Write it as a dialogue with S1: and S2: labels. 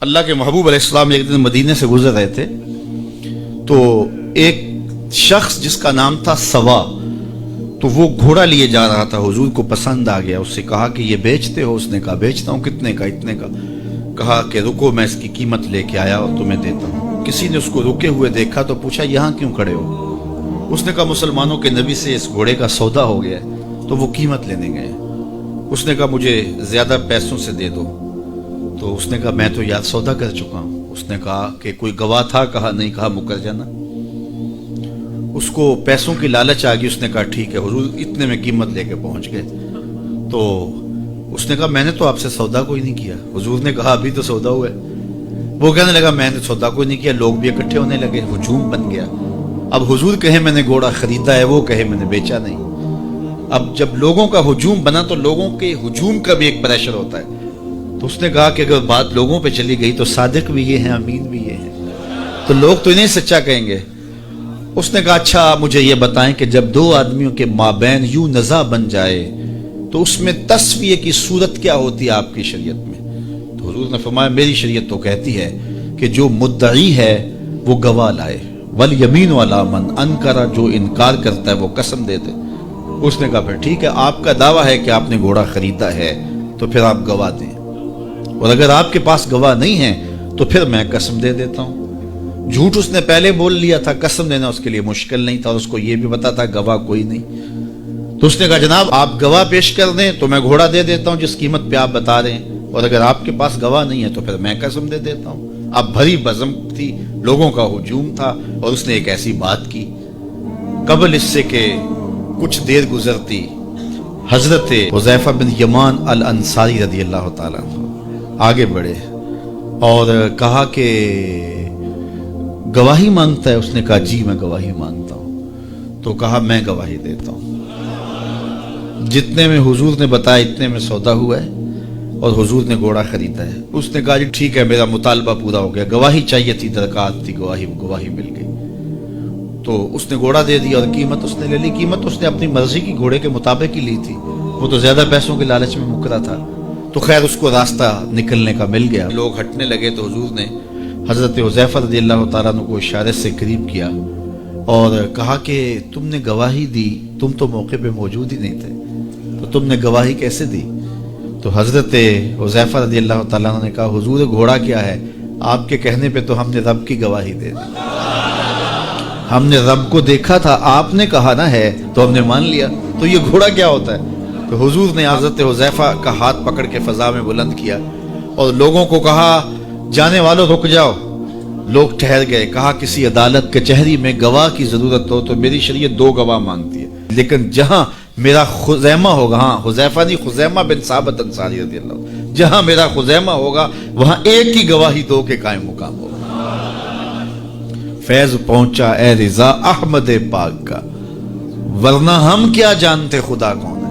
S1: اللہ کے محبوب علیہ السلام ایک دن مدینے سے گزر رہے تھے تو ایک شخص جس کا نام تھا سوا، تو وہ گھوڑا لیے جا رہا تھا، حضور کو پسند آ گیا، اس سے کہا کہ یہ بیچتے ہو؟ اس نے کہا بیچتا ہوں۔ کتنے کا؟ اتنے کا۔ کہا کہ رکو میں اس کی قیمت لے کے آیا اور تمہیں دیتا ہوں۔ کسی نے اس کو رکے ہوئے دیکھا تو پوچھا یہاں کیوں کھڑے ہو؟ اس نے کہا مسلمانوں کے نبی سے اس گھوڑے کا سودا ہو گیا ہے تو وہ قیمت لینے گئے۔ اس نے کہا مجھے زیادہ پیسوں سے دے دو، تو اس نے کہا میں تو یار سودا کر چکا ہوں۔ اس نے کہا کہ کوئی گواہ تھا؟ کہا نہیں۔ کہا مکر جانا۔ اس کو پیسوں کی لالچ آ گئی، اس نے کہا ٹھیک ہے۔ حضور اتنے میں قیمت لے کے پہنچ گئے تو اس نے کہا میں نے تو آپ سے سودا کوئی نہیں کیا۔ حضور نے کہا ابھی تو سودا ہوا ہے۔ وہ کہنے لگا میں نے سودا کوئی نہیں کیا۔ لوگ بھی اکٹھے ہونے لگے، ہجوم بن گیا۔ اب حضور کہے میں نے گھوڑا خریدا ہے، وہ کہے میں نے بیچا نہیں۔ اب جب لوگوں کا ہجوم بنا تو لوگوں کے ہجوم کا بھی ایک پریشر ہوتا ہے، تو اس نے کہا کہ اگر بات لوگوں پہ چلی گئی تو صادق بھی یہ ہیں، امین بھی یہ ہیں، تو لوگ تو انہیں سچا کہیں گے۔ اس نے کہا اچھا مجھے یہ بتائیں کہ جب دو آدمیوں کے مابین یوں نزاع بن جائے تو اس میں تسویہ کی صورت کیا ہوتی ہے آپ کی شریعت میں؟ تو حضور نے فرمایا میری شریعت تو کہتی ہے کہ جو مدعی ہے وہ گواہ لائے، والیمین علی من انکر، جو انکار کرتا ہے وہ قسم دے دے۔ اس نے کہا پھر ٹھیک ہے، آپ کا دعویٰ ہے کہ آپ نے گھوڑا خریدا ہے تو پھر آپ گواہ دیں، اور اگر آپ کے پاس گواہ نہیں ہے تو پھر میں قسم دے دیتا ہوں۔ جھوٹ اس نے پہلے بول لیا تھا، قسم دینا اس کے لیے مشکل نہیں تھا، اور اس کو یہ بھی پتا تھا گواہ کوئی نہیں۔ تو اس نے کہا جناب آپ گواہ پیش کر دیں تو میں گھوڑا دے دیتا ہوں جس قیمت پہ آپ بتا رہے ہیں، اور اگر آپ کے پاس گواہ نہیں ہے تو پھر میں قسم دے دیتا ہوں۔ اب بھری بزم تھی، لوگوں کا ہجوم تھا، اور اس نے ایک ایسی بات کی۔ قبل اس سے کہ کچھ دیر گزرتی، حضرت حذیفہ بن یمان الانصاری رضی اللہ تعالیٰ عنہ آگے بڑھے اور کہا کہ گواہی مانگتا ہے؟ اس نے کہا جی میں گواہی مانگتا ہوں۔ تو کہا میں گواہی دیتا ہوں، جتنے میں حضور نے بتایا اتنے میں سودا ہوا ہے اور حضور نے گھوڑا خریدا ہے۔ اس نے کہا جی ٹھیک ہے میرا مطالبہ پورا ہو گیا، گواہی چاہیے تھی، درکار تھی گواہی مل گئی۔ تو اس نے گھوڑا دے دیا اور قیمت اس نے لے لی۔ قیمت اس نے اپنی مرضی کی گھوڑے کے مطابق ہی لی تھی، وہ تو زیادہ پیسوں کے لالچ میں مکرا تھا۔ تو خیر اس کو راستہ نکلنے کا مل گیا، لوگ ہٹنے لگے تو حضور نے حضرت حذیفہ رضی اللہ تعالیٰ عنہ کو اشارے سے قریب کیا اور کہا کہ تم نے گواہی دی، تم تو موقع پہ موجود ہی نہیں تھے، تو تم نے گواہی کیسے دی؟ تو حضرت حذیفہ رضی اللہ تعالیٰ عنہ نے کہا حضور گھوڑا کیا ہے، آپ کے کہنے پہ تو ہم نے رب کی گواہی دے دی، ہم نے رب کو دیکھا تھا، آپ نے کہا نہ ہے تو ہم نے مان لیا، تو یہ گھوڑا کیا ہوتا ہے؟ تو حضور نے حضرت حذیفہ کا ہاتھ پکڑ کے فضا میں بلند کیا اور لوگوں کو کہا جانے والوں رک جاؤ۔ لوگ ٹھہر گئے۔ کہا کسی عدالت کچہری میں گواہ کی ضرورت ہو تو میری شریعت دو گواہ مانگتی ہے، لیکن جہاں میرا خزیمہ ہوگا، ہاں حذیفہ نہیں، خزیمہ بن ثابت انصاری رضی اللہ عنہ، جہاں میرا خزیمہ ہوگا وہاں ایک ہی گواہی دو کے قائم مقام ہوگا۔ فیض پہنچا اے رضا احمد پاک کا، ورنہ ہم کیا جانتے خدا کون ہے۔